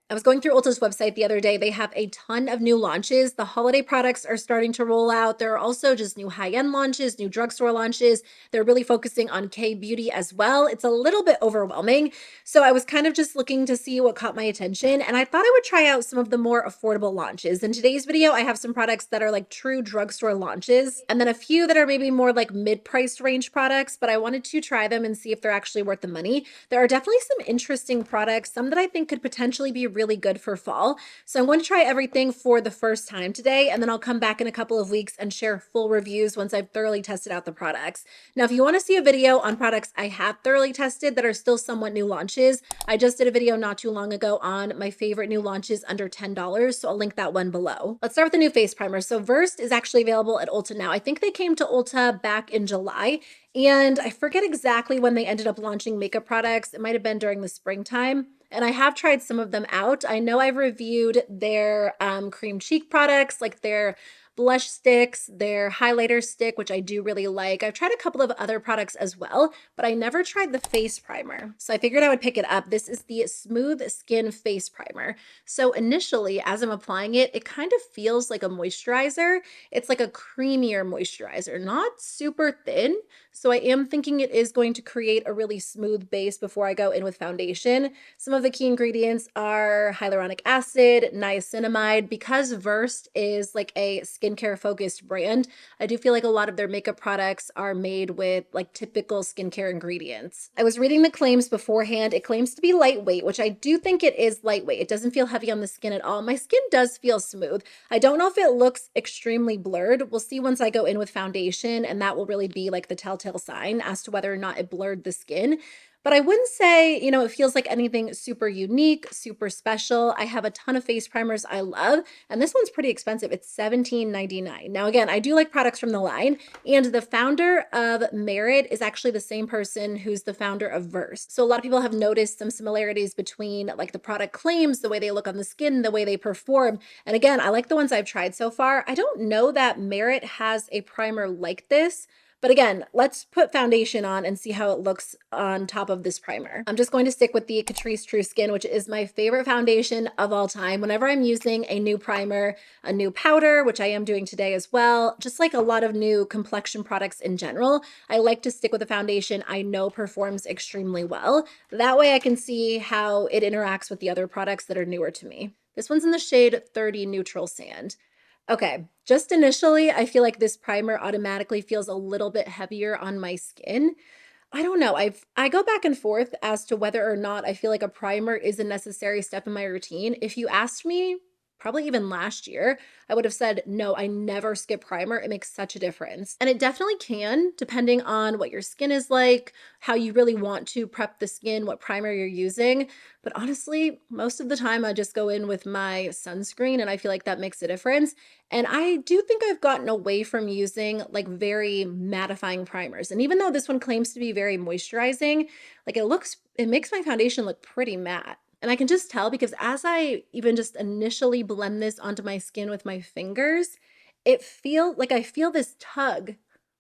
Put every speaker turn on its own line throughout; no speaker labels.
I was going through Ulta's website the other day. They have a ton of new launches. The holiday products are starting to roll out. There are also just new high-end launches, new drugstore launches. They're really focusing on K-beauty as well. It's a little bit overwhelming. So I was kind of just looking to see what caught my attention, and I thought I would try out some of the more affordable launches. In today's video, I have some products that are like true drugstore launches, and then a few that are maybe more like mid-priced range products, but I wanted to try them and see if they're actually worth the money. There are definitely some interesting products, some that I think could potentially be really good for fall. So I'm going to try everything for the first time today, and then I'll come back in a couple of weeks and share full reviews once I've thoroughly tested out the products. Now, if you want to see a video on products I have thoroughly tested that are still somewhat new launches, I just did a video not too long ago on my favorite new launches under $10, so I'll link that one below. Let's start with the new face primer. So Versed is actually available at Ulta now. I think they came to Ulta back in July, and I forget exactly when they ended up launching makeup products. It might have been during the springtime. And I have tried some of them out. I know I've reviewed their cream cheek products, like their blush sticks, their highlighter stick, which I do really like. I've tried a couple of other products as well, but I never tried the face primer. So I figured I would pick it up. This is the Smooth Skin Face Primer. So initially, as I'm applying it, it kind of feels like a moisturizer. It's like a creamier moisturizer, not super thin. So I am thinking it is going to create a really smooth base before I go in with foundation. Some of the key ingredients are hyaluronic acid, niacinamide. Because Versed is like a skincare focused brand, I do feel like a lot of their makeup products are made with like typical skincare ingredients. I was reading the claims beforehand. It claims to be lightweight, which I do think it is lightweight. It doesn't feel heavy on the skin at all. My skin does feel smooth. I don't know if it looks extremely blurred. We'll see once I go in with foundation, and that will really be like the telltale sign as to whether or not it blurred the skin. But I wouldn't say, you know, it feels like anything super unique, super special. I have a ton of face primers I love, and this one's pretty expensive. It's $17.99. Now, again, I do like products from the line, and the founder of Merit is actually the same person who's the founder of Versed. So a lot of people have noticed some similarities between like the product claims, the way they look on the skin, the way they perform. And again, I like the ones I've tried so far. I don't know that Merit has a primer like this. But again, let's put foundation on and see how it looks on top of this primer. I'm just going to stick with the Catrice True Skin, which is my favorite foundation of all time. Whenever I'm using a new primer, a new powder, which I am doing today as well, just like a lot of new complexion products in general, I like to stick with a foundation I know performs extremely well. That way I can see how it interacts with the other products that are newer to me. This one's in the shade 30 Neutral Sand. Okay, just initially, I feel like this primer automatically feels a little bit heavier on my skin. I don't know. I go back and forth as to whether or not I feel like a primer is a necessary step in my routine. If you asked me, probably even last year, I would have said, no, I never skip primer. It makes such a difference. And it definitely can, depending on what your skin is like, how you really want to prep the skin, what primer you're using. But honestly, most of the time I just go in with my sunscreen, and I feel like that makes a difference. And I do think I've gotten away from using like very mattifying primers. And even though this one claims to be very moisturizing, like it makes my foundation look pretty matte. And I can just tell because as I even just initially blend this onto my skin with my fingers, I feel this tug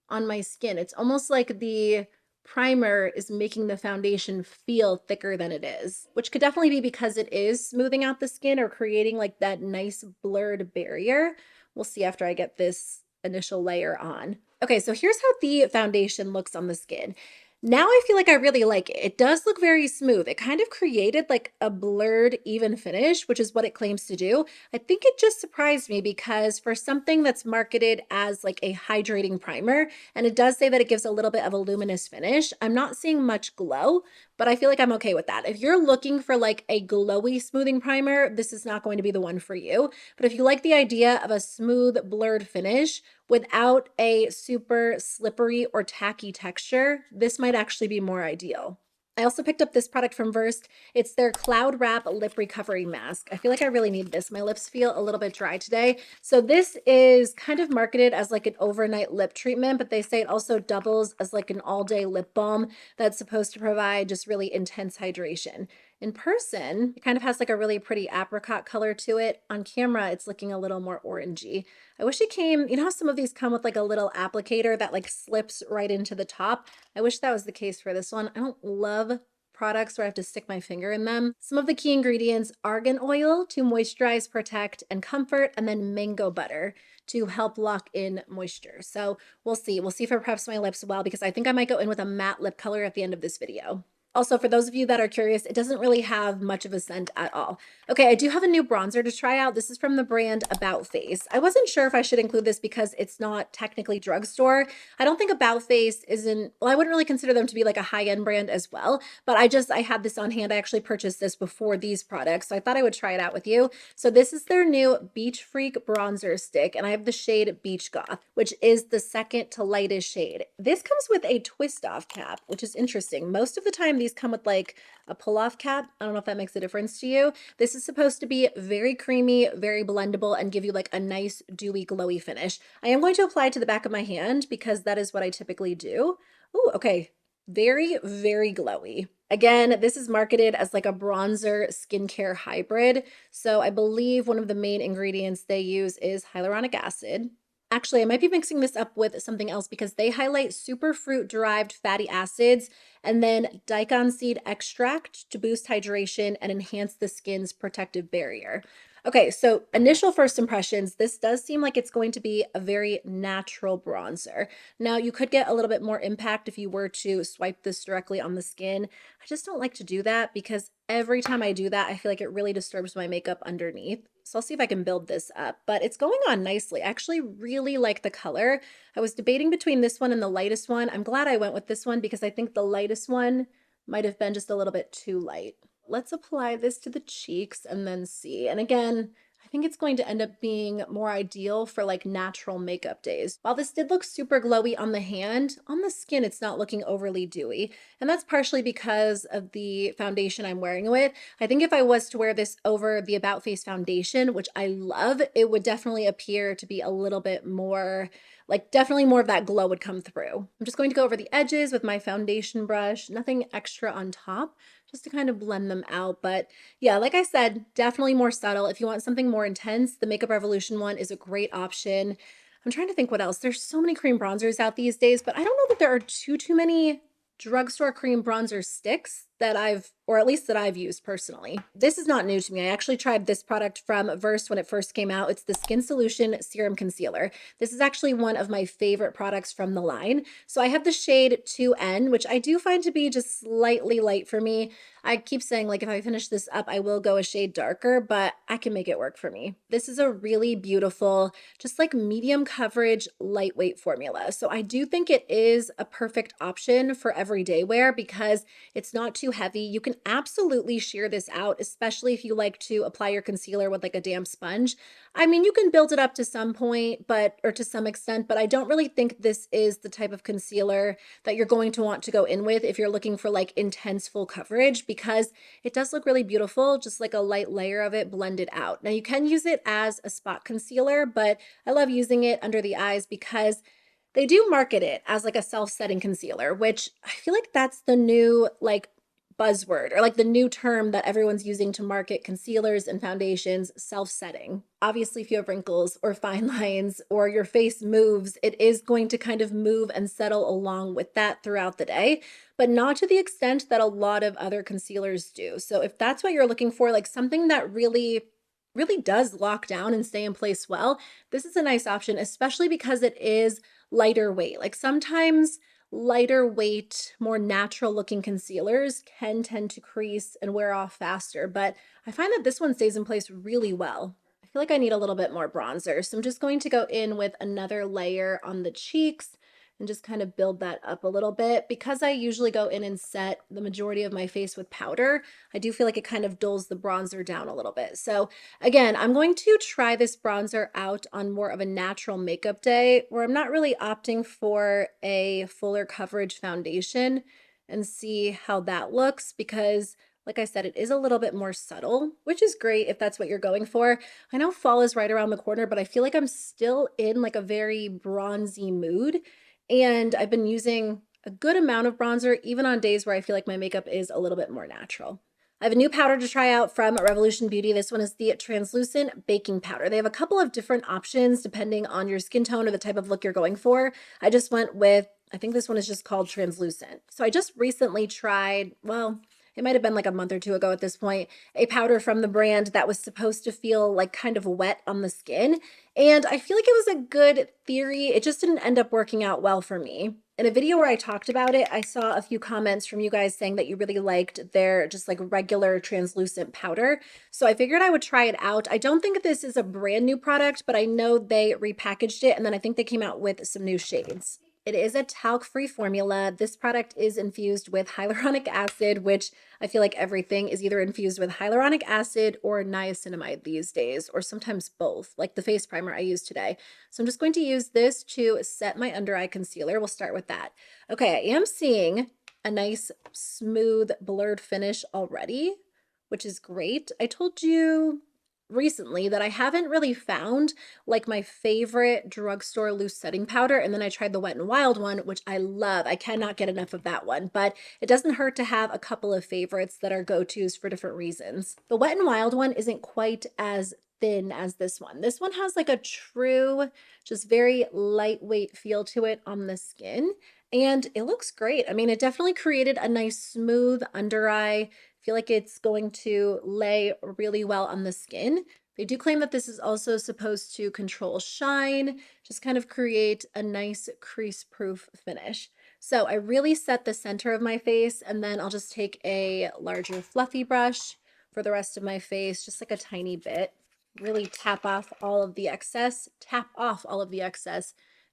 on my skin. It's almost like the primer is making the foundation feel thicker than it is, which could definitely be because it is smoothing out the skin or creating like that nice blurred barrier. We'll see after I get this initial layer on. Okay, so here's how the foundation looks on the skin. Now I feel like I really like it. It does look very smooth. It kind of created like a blurred, even finish, which is what it claims to do. I think it just surprised me because for something that's marketed as like a hydrating primer, and it does say that it gives a little bit of a luminous finish, I'm not seeing much glow, but I feel like I'm okay with that. If you're looking for like a glowy smoothing primer, this is not going to be the one for you. But if you like the idea of a smooth, blurred finish without a super slippery or tacky texture, this might actually be more ideal. I also picked up this product from Versed. It's their Cloud Wrap Lip Recovery Mask. I feel like I really need this. My lips feel a little bit dry today. So this is kind of marketed as like an overnight lip treatment, but they say it also doubles as like an all-day lip balm that's supposed to provide just really intense hydration. In person, it kind of has like a really pretty apricot color to it. On camera, it's looking a little more orangey. I wish it came, you know how some of these come with like a little applicator that like slips right into the top? I wish that was the case for this one. I don't love products where I have to stick my finger in them. Some of the key ingredients: argan oil to moisturize, protect, and comfort, and then mango butter to help lock in moisture. So we'll see. We'll see if it preps my lips well, because I think I might go in with a matte lip color at the end of this video. Also, for those of you that are curious, it doesn't really have much of a scent at all. Okay, I do have a new bronzer to try out. This is from the brand About Face. I wasn't sure if I should include this because it's not technically drugstore. I don't think About Face isn't, well, I wouldn't really consider them to be like a high-end brand as well, but I had this on hand. I actually purchased this before these products, so I thought I would try it out with you. So this is their new Beach Freak bronzer stick, and I have the shade Beach Goth, which is the second to lightest shade. This comes with a twist-off cap, which is interesting. Most of the time, these come with like a pull-off cap. I don't know if that makes a difference to you. This is supposed to be very creamy, very blendable, and give you like a nice dewy, glowy finish. I am going to apply it to the back of my hand because that is what I typically do. Ooh, okay. Very, very glowy. Again, this is marketed as like a bronzer skincare hybrid. So I believe one of the main ingredients they use is hyaluronic acid. Actually, I might be mixing this up with something else because they highlight superfruit derived fatty acids and then daikon seed extract to boost hydration and enhance the skin's protective barrier. Okay, so initial first impressions, this does seem like it's going to be a very natural bronzer. Now, you could get a little bit more impact if you were to swipe this directly on the skin. I just don't like to do that because every time I do that, I feel like it really disturbs my makeup underneath. So I'll see if I can build this up, but it's going on nicely. I actually really like the color. I was debating between this one and the lightest one. I'm glad I went with this one because I think the lightest one might have been just a little bit too light. Let's apply this to the cheeks and then see. And again, I think it's going to end up being more ideal for like natural makeup days. While this did look super glowy on the hand, on the skin, it's not looking overly dewy. And that's partially because of the foundation I'm wearing with. I think if I was to wear this over the About Face foundation, which I love, it would definitely appear to be a little bit more, like definitely more of that glow would come through. I'm just going to go over the edges with my foundation brush, nothing extra on top, just to kind of blend them out. But yeah, like I said, definitely more subtle. If you want something more intense, the Makeup Revolution one is a great option. I'm trying to think what else. There's so many cream bronzers out these days, but I don't know that there are too many drugstore cream bronzer sticks that or at least that I've used personally. This is not new to me. I actually tried this product from Versed when it first came out. It's the Skin Solution Serum Concealer. This is actually one of my favorite products from the line. So I have the shade 2N, which I do find to be just slightly light for me. I keep saying like if I finish this up, I will go a shade darker, but I can make it work for me. This is a really beautiful, just like medium coverage, lightweight formula. So I do think it is a perfect option for everyday wear because it's not too heavy. You can absolutely sheer this out, especially if you like to apply your concealer with like a damp sponge. I mean, you can build it up to some point, or to some extent, but I don't really think this is the type of concealer that you're going to want to go in with if you're looking for like intense full coverage, because it does look really beautiful, just like a light layer of it blended out. Now you can use it as a spot concealer, but I love using it under the eyes because they do market it as like a self-setting concealer, which I feel like that's the new like buzzword, or like the new term that everyone's using to market concealers and foundations: self-setting. Obviously, if you have wrinkles or fine lines or your face moves, it is going to kind of move and settle along with that throughout the day, but not to the extent that a lot of other concealers do. So if that's what you're looking for, like something that really does lock down and stay in place well, this is a nice option, especially because it is lighter weight. Like sometimes lighter weight, more natural looking concealers can tend to crease and wear off faster, but I find that this one stays in place really well. I feel like I need a little bit more bronzer, so I'm just going to go in with another layer on the cheeks and just kind of build that up a little bit. Because I usually go in and set the majority of my face with powder, I do feel like it kind of dulls the bronzer down a little bit. So again, I'm going to try this bronzer out on more of a natural makeup day where I'm not really opting for a fuller coverage foundation, and see how that looks, because like I said, it is a little bit more subtle, which is great if that's what you're going for. I know fall is right around the corner, but I feel like I'm still in like a very bronzy mood. And I've been using a good amount of bronzer, even on days where I feel like my makeup is a little bit more natural. I have a new powder to try out from Revolution Beauty. This one is the translucent baking powder. They have a couple of different options depending on your skin tone or the type of look you're going for. I just went with, I think this one is just called translucent. So I just recently tried, well, it might have been like a month or two ago at this point, a powder from the brand that was supposed to feel like kind of wet on the skin. And I feel like it was a good theory. It just didn't end up working out well for me. In a video where I talked about it, I saw a few comments from you guys saying that you really liked their just like regular translucent powder. So I figured I would try it out. I don't think this is a brand new product, but I know they repackaged it and then I think they came out with some new shades. It is a talc-free formula. This product is infused with hyaluronic acid, which I feel like everything is either infused with hyaluronic acid or niacinamide these days, or sometimes both, like the face primer I used today. So I'm just going to use this to set my under eye concealer. We'll start with that. Okay, I am seeing a nice, smooth, blurred finish already, which is great. I told you recently that I haven't really found like my favorite drugstore loose setting powder, and then I tried the Wet n Wild one, which I love. I cannot get enough of that one, but it doesn't hurt to have a couple of favorites that are go-tos for different reasons. The Wet n Wild one isn't quite as thin as this one. This one has like a true, just very lightweight feel to it on the skin, and it looks great. I mean, it definitely created a nice smooth under eye. Feel like it's going to lay really well on the skin. They do claim that this is also supposed to control shine, just kind of create a nice crease-proof finish. So I really set the center of my face, and then I'll just take a larger fluffy brush for the rest of my face, just like a tiny bit. Really tap off all of the excess,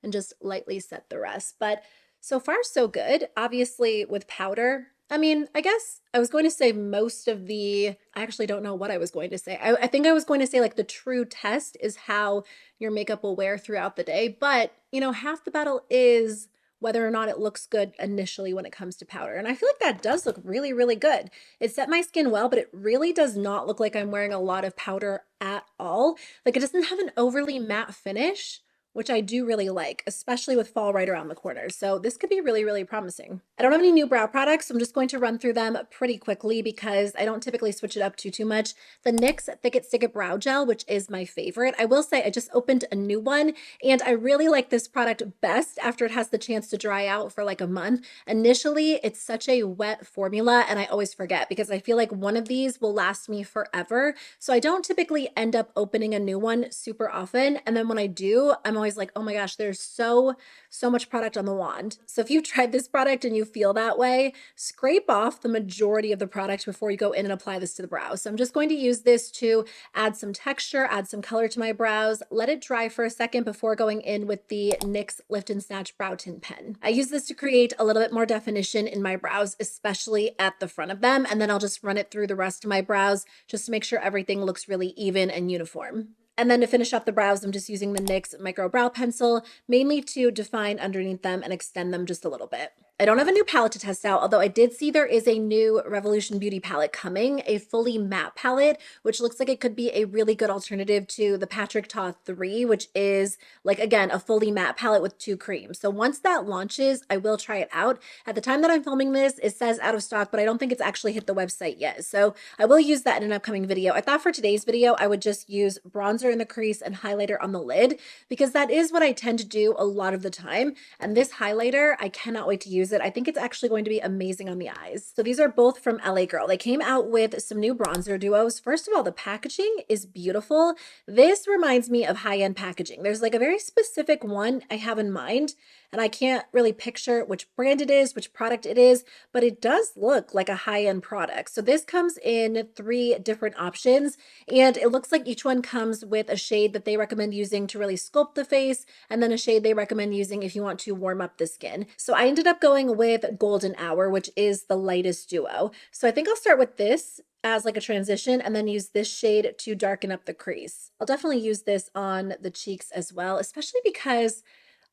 and just lightly set the rest. But so far, so good. Obviously, with powder, I mean, I guess I was going to say most of the, I actually don't know what I was going to say. I think I was going to say like the true test is how your makeup will wear throughout the day. But, you know, half the battle is whether or not it looks good initially when it comes to powder. And I feel like that does look really, really good. It set my skin well, but it really does not look like I'm wearing a lot of powder at all. Like it doesn't have an overly matte finish, which I do really like, especially with fall right around the corner. So this could be really, really promising. I don't have any new brow products, so I'm just going to run through them pretty quickly because I don't typically switch it up too much. The NYX Thick It Stick It Brow Gel, which is my favorite. I will say I just opened a new one and I really like this product best after it has the chance to dry out for like a month. Initially, it's such a wet formula and I always forget because I feel like one of these will last me forever. So I don't typically end up opening a new one super often. And then when I do, I'm always like, oh my gosh, there's so much product on the wand. So if you've tried this product and you feel that way, scrape off the majority of the product before you go in and apply this to the brows. So I'm just going to use this to add some texture, add some color to my brows, let it dry for a second before going in with the NYX Lift and Snatch Brow Tint Pen. I use this to create a little bit more definition in my brows, especially at the front of them, and then I'll just run it through the rest of my brows just to make sure everything looks really even and uniform. And then to finish off the brows, I'm just using the NYX Micro Brow Pencil, mainly to define underneath them and extend them just a little bit. I don't have a new palette to test out, although I did see there is a new Revolution Beauty palette coming, a fully matte palette, which looks like it could be a really good alternative to the Patrick Ta 3, which is like, again, a fully matte palette with 2 creams. So once that launches, I will try it out. At the time that I'm filming this, it says out of stock, but I don't think it's actually hit the website yet. So I will use that in an upcoming video. I thought for today's video, I would just use bronzer in the crease and highlighter on the lid because that is what I tend to do a lot of the time. And this highlighter, I cannot wait to use it. I think it's actually going to be amazing on the eyes. So these are both from LA Girl. They came out with some new bronzer duos. First of all, the packaging is beautiful. This reminds me of high-end packaging. There's like a very specific one I have in mind, and I can't really picture which brand it is, which product it is, but it does look like a high-end product. So this comes in 3 different options, and it looks like each one comes with a shade that they recommend using to really sculpt the face, and then a shade they recommend using if you want to warm up the skin. So I ended up going with Golden Hour, which is the lightest duo. So I think I'll start with this as like a transition and then use this shade to darken up the crease. I'll definitely use this on the cheeks as well, especially because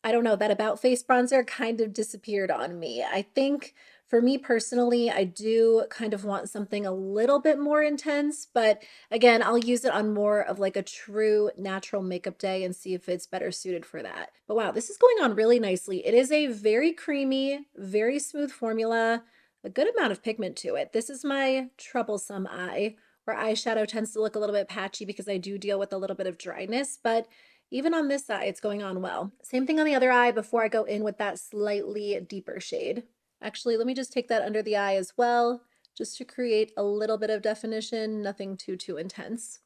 I don't know, that About Face bronzer kind of disappeared on me. I think for me personally, I do kind of want something a little bit more intense, but again, I'll use it on more of like a true natural makeup day and see if it's better suited for that. But wow, this is going on really nicely. It is a very creamy, very smooth formula, a good amount of pigment to it. This is my troublesome eye, where eyeshadow tends to look a little bit patchy because I do deal with a little bit of dryness, but even on this side, it's going on well. Same thing on the other eye before I go in with that slightly deeper shade. Actually, let me just take that under the eye as well, just to create a little bit of definition, nothing too intense.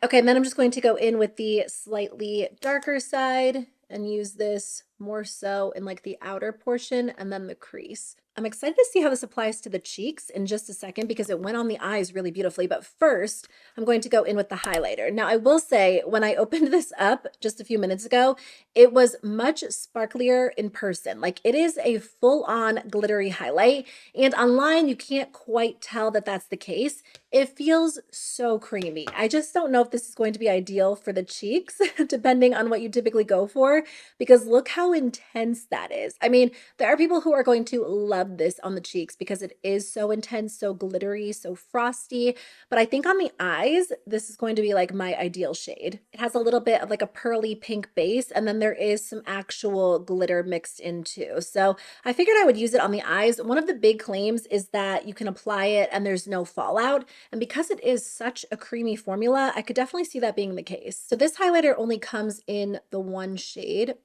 Okay, and then I'm just going to go in with the slightly darker side and use this more so in like the outer portion and then the crease. I'm excited to see how this applies to the cheeks in just a second because it went on the eyes really beautifully. But first, I'm going to go in with the highlighter. Now, I will say when I opened this up just a few minutes ago, it was much sparklier in person. Like it is a full-on glittery highlight. And online, you can't quite tell that that's the case. It feels so creamy. I just don't know if this is going to be ideal for the cheeks, depending on what you typically go for, because look how intense that is. I mean, there are people who are going to love this on the cheeks because it is so intense, so glittery, so frosty. But I think on the eyes, this is going to be like my ideal shade. It has a little bit of like a pearly pink base, and then there is some actual glitter mixed in too. So I figured I would use it on the eyes. One of the big claims is that you can apply it and there's no fallout. And because it is such a creamy formula, I could definitely see that being the case. So this highlighter only comes in the one shade.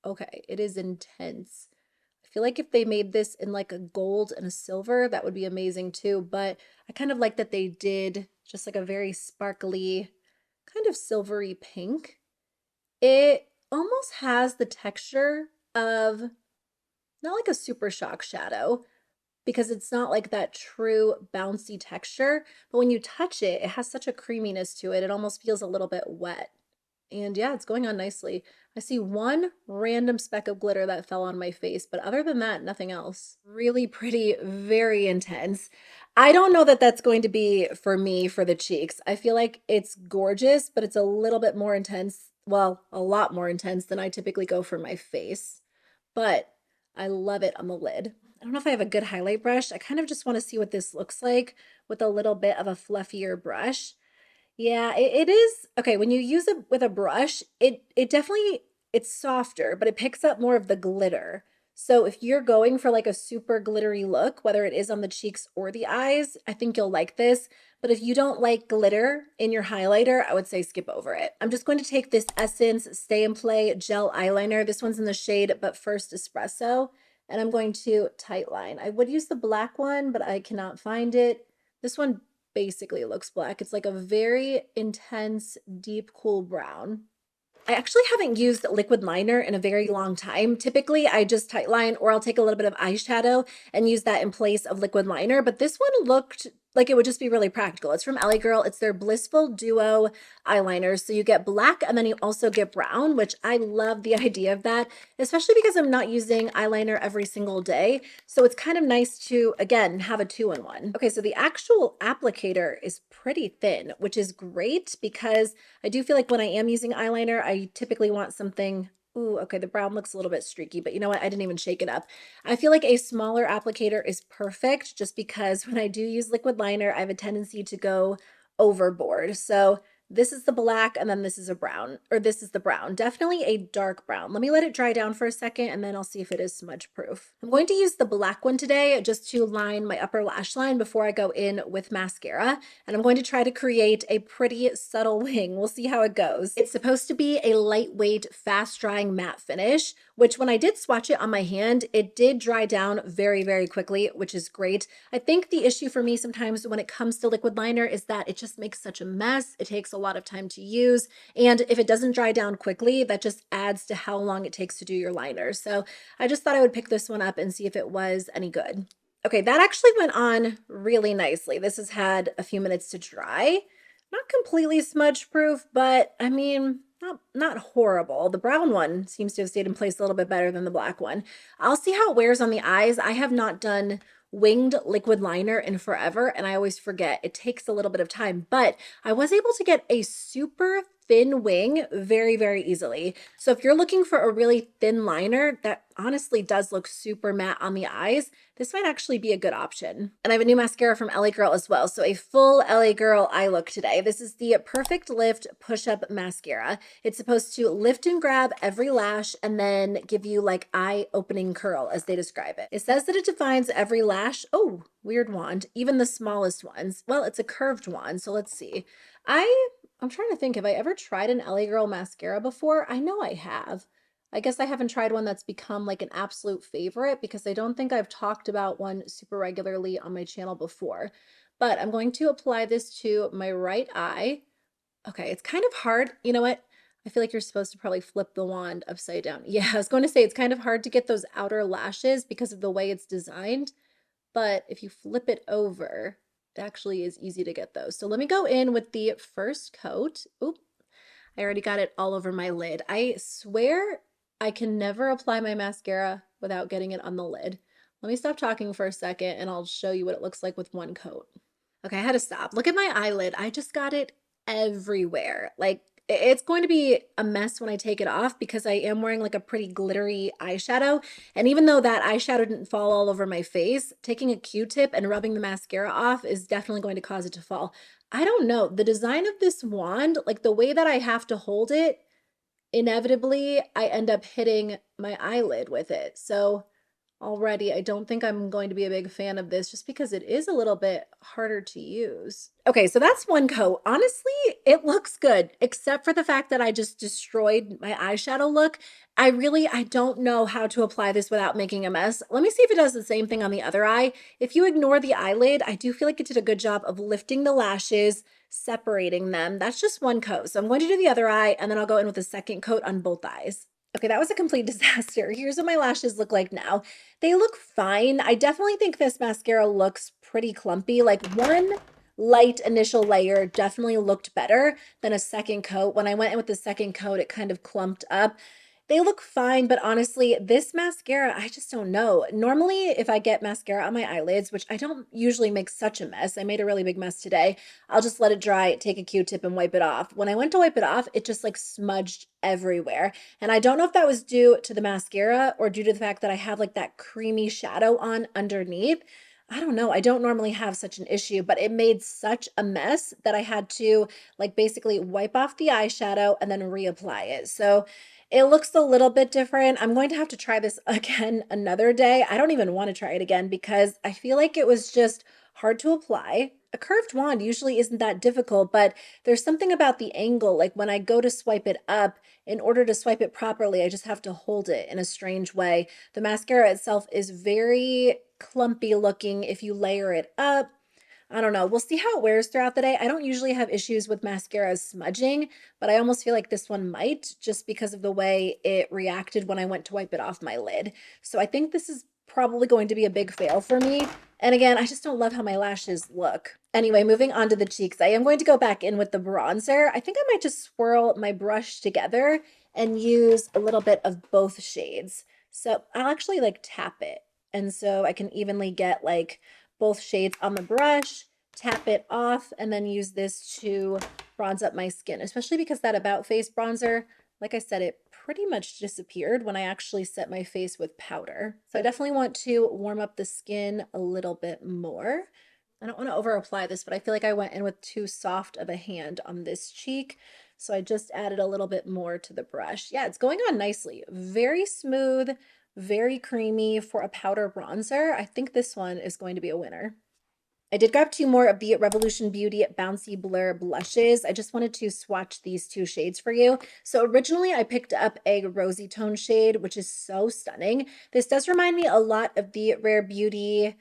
Okay, it is intense. I feel like if they made this in like a gold and a silver, that would be amazing too. But I kind of like that they did just like a very sparkly, kind of silvery pink. It almost has the texture of not like a super shock shadow, because it's not like that true bouncy texture, but when you touch it, it has such a creaminess to it. It almost feels a little bit wet. And yeah, it's going on nicely. I see one random speck of glitter that fell on my face, but other than that, nothing else. Really pretty, very intense. I don't know that that's going to be for me for the cheeks. I feel like it's gorgeous, but it's a little bit more intense. Well, a lot more intense than I typically go for my face, but I love it on the lid. I don't know if I have a good highlight brush. I kind of just want to see what this looks like with a little bit of a fluffier brush. Yeah, it is. Okay, when you use it with a brush, it definitely, it's softer, but it picks up more of the glitter. So if you're going for like a super glittery look, whether it is on the cheeks or the eyes, I think you'll like this. But if you don't like glitter in your highlighter, I would say skip over it. I'm just going to take this Essence Stay and Play Gel Eyeliner. This one's in the shade But First Espresso, and I'm going to tightline. I would use the black one, but I cannot find it. This one basically looks black. It's like a very intense, deep, cool brown. I actually haven't used liquid liner in a very long time. Typically, I just tightline or I'll take a little bit of eyeshadow and use that in place of liquid liner, but this one looked like it would just be really practical. It's from LA Girl. It's their Blissful Duo eyeliners. So you get black and then you also get brown, which I love the idea of that, especially because I'm not using eyeliner every single day. So it's kind of nice to, again, have a two-in-one. Okay, so the actual applicator is pretty thin, which is great because I do feel like when I am using eyeliner, I typically want something, ooh, okay, the brown looks a little bit streaky, but you know what? I didn't even shake it up. I feel like a smaller applicator is perfect just because when I do use liquid liner, I have a tendency to go overboard. So this is the black and then this is a brown, or this is the brown, definitely a dark brown. Let me let it dry down for a second and then I'll see if it is smudge proof. I'm going to use the black one today just to line my upper lash line before I go in with mascara. And I'm going to try to create a pretty subtle wing. We'll see how it goes. It's supposed to be a lightweight, fast drying matte finish, which when I did swatch it on my hand, it did dry down very quickly, which is great. I think the issue for me sometimes when it comes to liquid liner is that it just makes such a mess. It takes a lot of time to use. And if it doesn't dry down quickly, that just adds to how long it takes to do your liner. So I just thought I would pick this one up and see if it was any good. Okay, that actually went on really nicely. This has had a few minutes to dry. Not completely smudge proof, but I mean, not horrible. The brown one seems to have stayed in place a little bit better than the black one. I'll see how it wears on the eyes. I have not done winged liquid liner in forever, and I always forget. It takes a little bit of time, but I was able to get a super thin wing very easily. So if you're looking for a really thin liner that honestly does look super matte on the eyes, this might actually be a good option. And I have a new mascara from LA Girl as well. So a full LA Girl eye look today. This is the Perfect Lift Push-Up Mascara. It's supposed to lift and grab every lash and then give you like eye-opening curl as they describe it. It says that it defines every lash. Oh, weird wand. Even the smallest ones. Well, it's a curved wand, so let's see. I'm trying to think, have I ever tried an LA Girl mascara before? I know I have. I guess I haven't tried one that's become like an absolute favorite because I don't think I've talked about one super regularly on my channel before. But I'm going to apply this to my right eye. Okay, it's kind of hard. You know what? I feel like you're supposed to probably flip the wand upside down. Yeah, I was going to say it's kind of hard to get those outer lashes because of the way it's designed. But if you flip it over, it actually is easy to get those. So let me go in with the first coat. Oop, I already got it all over my lid. I swear I can never apply my mascara without getting it on the lid. Let me stop talking for a second and I'll show you what it looks like with one coat. Okay, I had to stop. Look at my eyelid. I just got it everywhere. Like, it's going to be a mess when I take it off because I am wearing like a pretty glittery eyeshadow. And even though that eyeshadow didn't fall all over my face, taking a Q-tip and rubbing the mascara off is definitely going to cause it to fall. I don't know. The design of this wand, like the way that I have to hold it, inevitably I end up hitting my eyelid with it. So already, I don't think I'm going to be a big fan of this just because it is a little bit harder to use. Okay, so that's one coat. Honestly, it looks good, except for the fact that I just destroyed my eyeshadow look. I don't know how to apply this without making a mess. Let me see if it does the same thing on the other eye. If you ignore the eyelid, I do feel like it did a good job of lifting the lashes, separating them. That's just one coat. So I'm going to do the other eye and then I'll go in with a second coat on both eyes. Okay, that was a complete disaster. Here's what my lashes look like now. They look fine. I definitely think this mascara looks pretty clumpy. Like one light initial layer definitely looked better than a second coat. When I went in with the second coat, it kind of clumped up. They look fine, but honestly, this mascara, I just don't know. Normally, if I get mascara on my eyelids, which I don't usually make such a mess, I made a really big mess today, I'll just let it dry, take a Q-tip and wipe it off. When I went to wipe it off, it just like smudged everywhere. And I don't know if that was due to the mascara or due to the fact that I have like that creamy shadow on underneath. I don't know. I don't normally have such an issue, but it made such a mess that I had to like basically wipe off the eyeshadow and then reapply it. So it looks a little bit different. I'm going to have to try this again another day. I don't even want to try it again because I feel like it was just hard to apply. A curved wand usually isn't that difficult, but there's something about the angle. Like when I go to swipe it up, in order to swipe it properly, I just have to hold it in a strange way. The mascara itself is very clumpy looking if you layer it up. I don't know. We'll see how it wears throughout the day. I don't usually have issues with mascaras smudging, but I almost feel like this one might just because of the way it reacted when I went to wipe it off my lid. So I think this is probably going to be a big fail for me. And again, I just don't love how my lashes look. Anyway, moving on to the cheeks. I am going to go back in with the bronzer. I think I might just swirl my brush together and use a little bit of both shades. So I'll actually like tap it. And so I can evenly get like both shades on the brush, tap it off, and then use this to bronze up my skin, especially because that About Face bronzer, like I said, it pretty much disappeared when I actually set my face with powder. So I definitely want to warm up the skin a little bit more. I don't want to over apply this, but I feel like I went in with too soft of a hand on this cheek. So I just added a little bit more to the brush. Yeah, it's going on nicely. Very smooth, very creamy for a powder bronzer. I think this one is going to be a winner. I did grab two more of the Revolution Beauty Bouncy Blur blushes. I just wanted to swatch these two shades for you. So originally I picked up a rosy tone shade, which is so stunning. This does remind me a lot of the Rare Beauty,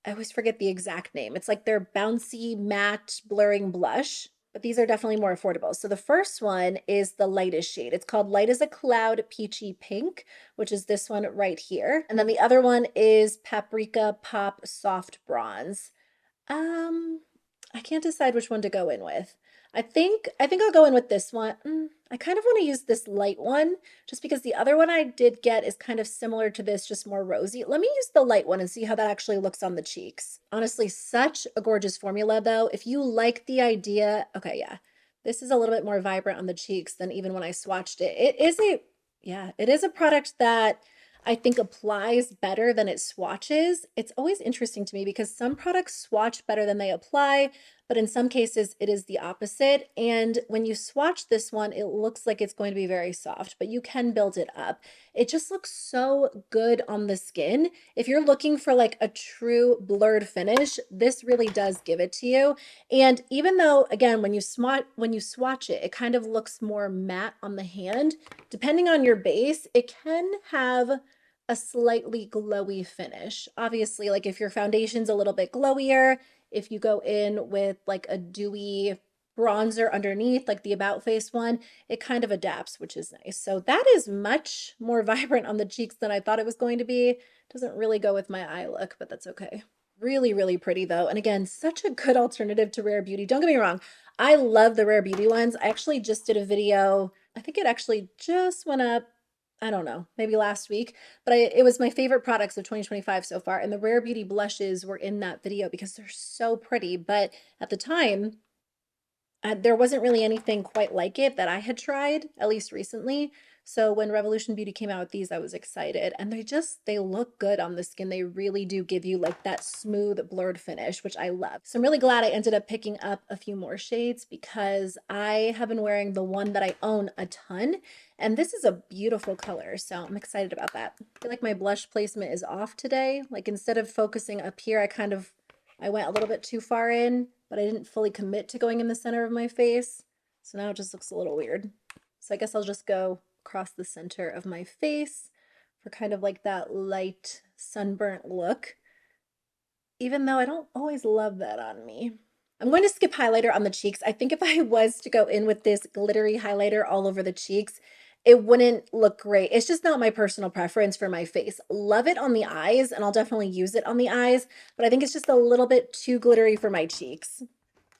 I always forget the exact name. It's like their Bouncy Matte Blurring Blush, but these are definitely more affordable. So the first one is the lightest shade. It's called Light as a Cloud Peachy Pink, which is this one right here. And then the other one is Paprika Pop Soft Bronze. I can't decide which one to go in with. I think I'll go in with this one. I kind of want to use this light one just because the other one I did get is kind of similar to this, just more rosy. Let me use the light one and see how that actually looks on the cheeks. Honestly, such a gorgeous formula though. If you like the idea, okay, yeah, this is a little bit more vibrant on the cheeks than even when I swatched it. It is a product that I think applies better than it swatches. It's always interesting to me because some products swatch better than they apply. but in some cases it is the opposite. And when you swatch this one, it looks like it's going to be very soft, but you can build it up. It just looks so good on the skin. If you're looking for like a true blurred finish, this really does give it to you. And even though, again, when you swatch it, it kind of looks more matte on the hand, depending on your base, it can have a slightly glowy finish. Obviously, like if your foundation's a little bit glowier, if you go in with like a dewy bronzer underneath, like the About Face one, it kind of adapts, which is nice. So that is much more vibrant on the cheeks than I thought it was going to be. Doesn't really go with my eye look, but that's okay. Really, really pretty though. And again, such a good alternative to Rare Beauty. Don't get me wrong. I love the Rare Beauty ones. I actually just did a video. I think it actually just went up, I don't know, maybe last week, but it was my favorite products of 2025 so far. And the Rare Beauty blushes were in that video because they're so pretty. But at the time, there wasn't really anything quite like it that I had tried, at least recently. So when Revolution Beauty came out with these, I was excited. And they look good on the skin. They really do give you like that smooth blurred finish, which I love. So I'm really glad I ended up picking up a few more shades because I have been wearing the one that I own a ton. And this is a beautiful color, so I'm excited about that. I feel like my blush placement is off today. Like instead of focusing up here, I went a little bit too far in, but I didn't fully commit to going in the center of my face. So now it just looks a little weird. So I guess I'll just go across the center of my face for kind of like that light sunburnt look, even though I don't always love that on me. I'm going to skip highlighter on the cheeks. I think if I was to go in with this glittery highlighter all over the cheeks, it wouldn't look great. It's just not my personal preference for my face. Love it on the eyes, and I'll definitely use it on the eyes, but I think it's just a little bit too glittery for my cheeks.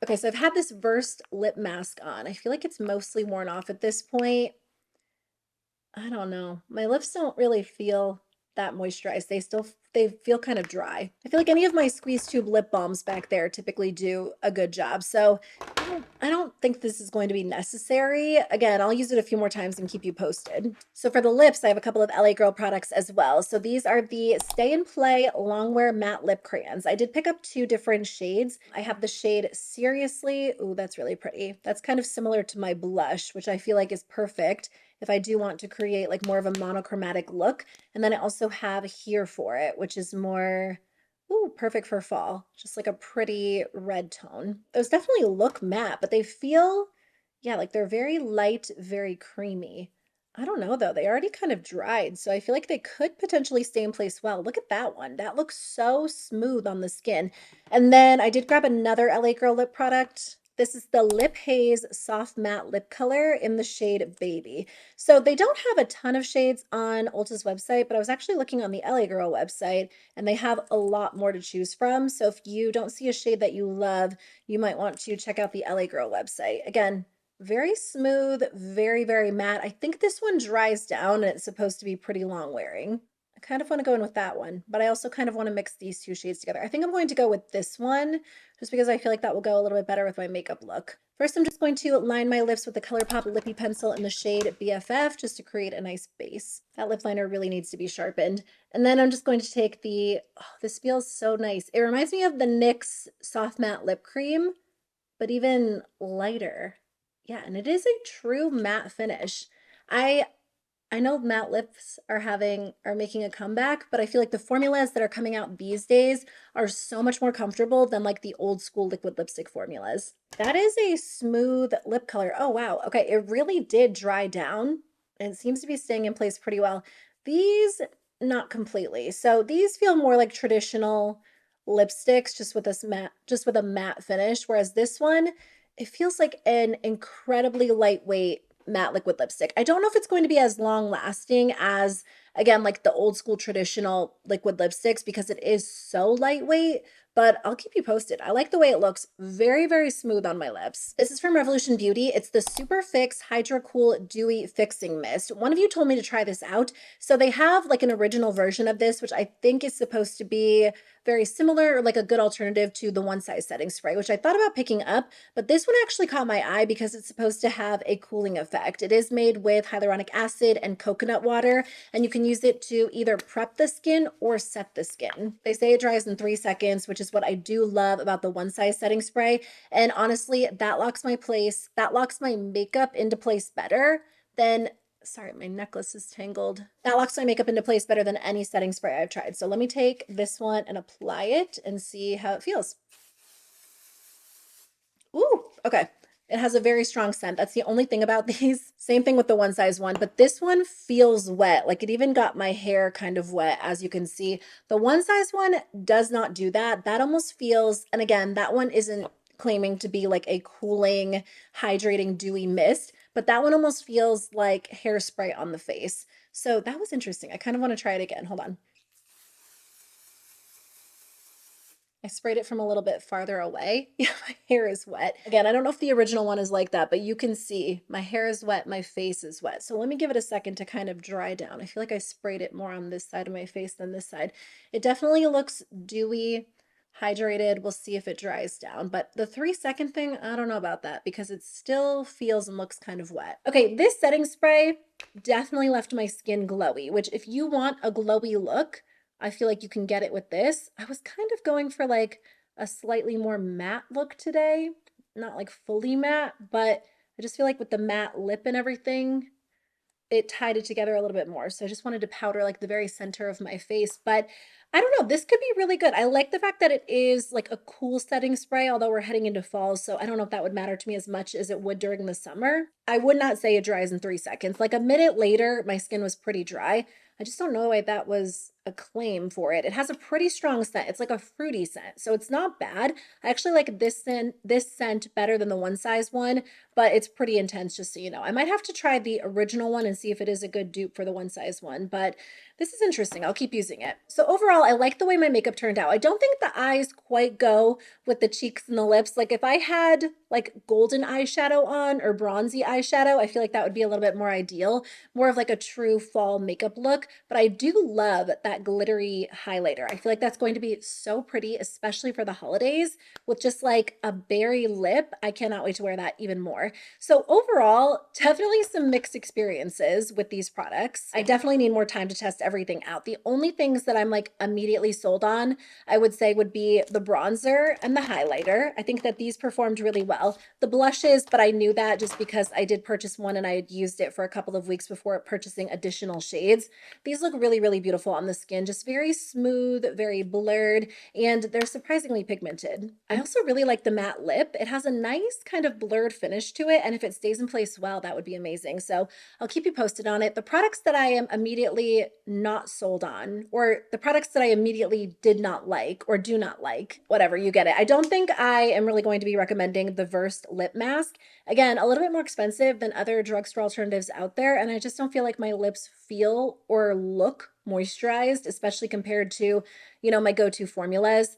Okay, so I've had this Versed lip mask on. I feel like it's mostly worn off at this point. I don't know. My lips don't really feel that moisturized. They feel kind of dry. I feel like any of my squeeze tube lip balms back there typically do a good job. So I don't think this is going to be necessary. Again, I'll use it a few more times and keep you posted. So for the lips, I have a couple of LA Girl products as well. So these are the Stay and Play Longwear Matte Lip Crayons. I did pick up two different shades. I have the shade Seriously. Ooh, that's really pretty. That's kind of similar to my blush, which I feel like is perfect if I do want to create like more of a monochromatic look. And then I also have Here For It, which is more, ooh, perfect for fall. Just like a pretty red tone. Those definitely look matte, but they feel, yeah, like they're very light, very creamy. I don't know though, they already kind of dried, so I feel like they could potentially stay in place well. Look at that one. That looks so smooth on the skin. And then I did grab another LA Girl lip product. This is the Lip Haze Soft Matte Lip Color in the shade Baby. So they don't have a ton of shades on Ulta's website, but I was actually looking on the LA Girl website and they have a lot more to choose from. So if you don't see a shade that you love, you might want to check out the LA Girl website. Again, very smooth, very, very matte. I think this one dries down and it's supposed to be pretty long wearing. I kind of want to go in with that one, but I also kind of want to mix these two shades together. I think I'm going to go with this one just because I feel like that will go a little bit better with my makeup look. First, I'm just going to line my lips with the ColourPop Lippy Pencil in the shade BFF just to create a nice base. That lip liner really needs to be sharpened. And then I'm just going to take this feels so nice. It reminds me of the NYX Soft Matte Lip Cream, but even lighter. Yeah, and it is a true matte finish. I know matte lips are making a comeback, but I feel like the formulas that are coming out these days are so much more comfortable than like the old school liquid lipstick formulas. That is a smooth lip color. Oh, wow. Okay, it really did dry down and it seems to be staying in place pretty well. These, not completely. So these feel more like traditional lipsticks just with a matte finish, whereas this one, it feels like an incredibly lightweight matte liquid lipstick. I don't know if it's going to be as long lasting as, again, like the old school traditional liquid lipsticks because it is so lightweight, but I'll keep you posted. I like the way it looks. Very, very smooth on my lips. This is from Revolution Beauty. It's the Superfix Hydra Cool Dewy Fixing Mist. One of you told me to try this out. So they have like an original version of this, which I think is supposed to be very similar or like a good alternative to the one size setting spray, which I thought about picking up, but this one actually caught my eye because it's supposed to have a cooling effect. It is made with hyaluronic acid and coconut water, and you can use it to either prep the skin or set the skin. They say it dries in 3 seconds, which is what I do love about the one size setting spray. And honestly, that locks my makeup into place better than, sorry, my necklace is tangled. That locks my makeup into place better than any setting spray I've tried. So let me take this one and apply it and see how it feels. Ooh, okay. It has a very strong scent. That's the only thing about these. Same thing with the one size one, but this one feels wet. Like it even got my hair kind of wet, as you can see. The one size one does not do that. That almost feels, and again, that one isn't claiming to be like a cooling, hydrating, dewy mist, but that one almost feels like hairspray on the face. So that was interesting. I kind of want to try it again. Hold on. I sprayed it from a little bit farther away. Yeah, my hair is wet. Again, I don't know if the original one is like that, but you can see my hair is wet, my face is wet. So let me give it a second to kind of dry down. I feel like I sprayed it more on this side of my face than this side. It definitely looks dewy, hydrated. We'll see if it dries down. But the 3 second thing, I don't know about that because it still feels and looks kind of wet. Okay, this setting spray definitely left my skin glowy, which if you want a glowy look, I feel like you can get it with this. I was kind of going for like a slightly more matte look today. Not like fully matte, but I just feel like with the matte lip and everything, it tied it together a little bit more. So I just wanted to powder like the very center of my face. But I don't know, this could be really good. I like the fact that it is like a cool setting spray, although we're heading into fall. So I don't know if that would matter to me as much as it would during the summer. I would not say it dries in 3 seconds. Like a minute later, my skin was pretty dry. I just don't know why that was a claim for it. It has a pretty strong scent. It's like a fruity scent. So it's not bad. I actually like this scent better than the one size one, but it's pretty intense, just so you know. I might have to try the original one and see if it is a good dupe for the one size one, but this is interesting. I'll keep using it. So overall, I like the way my makeup turned out. I don't think the eyes quite go with the cheeks and the lips. Like if I had like golden eyeshadow on or bronzy eyeshadow, I feel like that would be a little bit more ideal, more of like a true fall makeup look. But I do love that glittery highlighter. I feel like that's going to be so pretty, especially for the holidays with just like a berry lip. I cannot wait to wear that even more. So overall, definitely some mixed experiences with these products. I definitely need more time to test everything out. The only things that I'm like immediately sold on, I would say would be the bronzer and the highlighter. I think that these performed really well. The blushes, but I knew that just because I did purchase one and I had used it for a couple of weeks before purchasing additional shades. These look really, really beautiful on the skin, just very smooth, very blurred, and they're surprisingly pigmented. I also really like the matte lip. It has a nice kind of blurred finish to it, and if it stays in place well, that would be amazing. So I'll keep you posted on it. The products that I am immediately not sold on, or the products that I immediately did not like or do not like, whatever, you get it. I don't think I am really going to be recommending the Versed lip mask. Again, a little bit more expensive than other drugstore alternatives out there, and I just don't feel like my lips feel or look moisturized, especially compared to, my go-to formulas.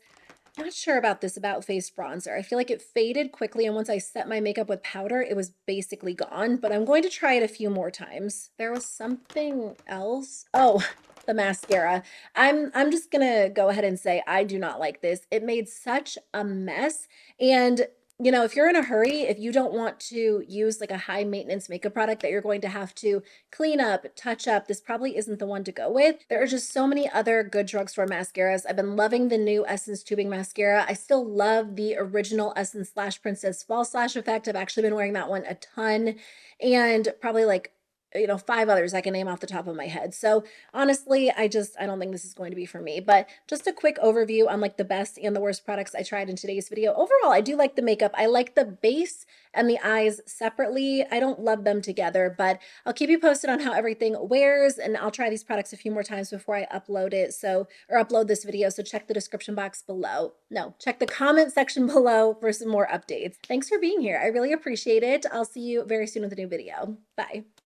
Not sure about this About Face bronzer. I feel like it faded quickly, and once I set my makeup with powder, it was basically gone, but I'm going to try it a few more times. There was something else. Oh, the mascara. I'm just gonna go ahead and say I do not like this. It made such a mess, and if you're in a hurry, if you don't want to use like a high maintenance makeup product that you're going to have to clean up, touch up, this probably isn't the one to go with. There are just so many other good drugstore mascaras. I've been loving the new Essence Tubing Mascara. I still love the original Essence Slash Princess Fall Slash Effect. I've actually been wearing that one a ton, and probably like 5 others I can name off the top of my head. So honestly, I don't think this is going to be for me, but just a quick overview on like the best and the worst products I tried in today's video. Overall, I do like the makeup. I like the base and the eyes separately. I don't love them together, but I'll keep you posted on how everything wears, and I'll try these products a few more times before I upload it. Or upload this video. So check the description box below. No, check the comment section below for some more updates. Thanks for being here. I really appreciate it. I'll see you very soon with a new video. Bye.